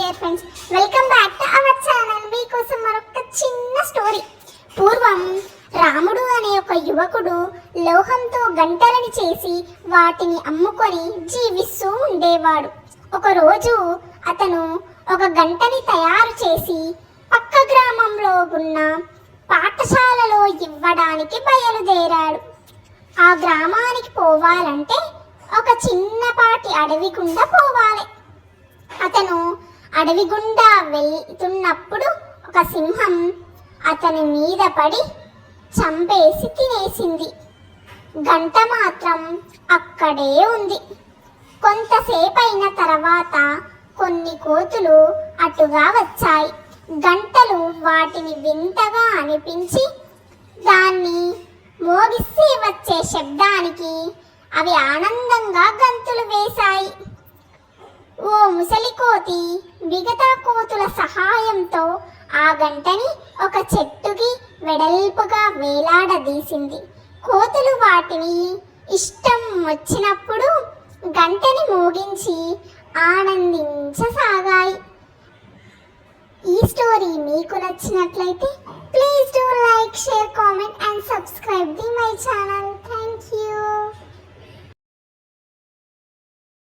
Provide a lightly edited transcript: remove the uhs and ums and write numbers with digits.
Dear friends, welcome back to our channel. మీకోసం మరొక చిన్న స్టోరీ. పూర్వం రాముడు అనే ఒక యువకుడు లోహంతో గంటలని చేసి వాటిని అమ్ముకొని జీవిస్తూ ఉండేవాడు. ఒకరోజు అతను ఒక గంటని తయారు చేసి పక్క గ్రామంలో ఉన్న పాఠశాలలో ఇవ్వడానికి బయలుదేరాడు. ఆ గ్రామానికి పోవాలంటే ఒక చిన్నపాటి అడవి గుండా పోవాలి. అతను అడవి గుండా వెళ్తున్నప్పుడు ఒక సింహం అతని మీద పడి చంపేసి తినేసింది. గంట మాత్రం అక్కడే ఉంది. కొంతసేపైన తర్వాత కొన్ని కోతులు అటుగా వచ్చాయి. గంటలు వాటిని వింతగా అనిపించి దాన్ని మోగిస్తే వచ్చే శబ్దానికి అవి ఆనందంగా గంతులు వేశాయి. ఓ ముసలి కోతి మిగతా కోతుల సహాయంతో ఆ గంటని ఒక చెట్టుకి వెడల్పుగా వేలాడదీసింది. కోతులు వాటిని ఇష్టం వచ్చినప్పుడు గంటని మోగించి ఆనందించసాగాయి. ఈ స్టోరీ మీకు నచ్చినట్లయితే please do like, share, comment and subscribe the my channel.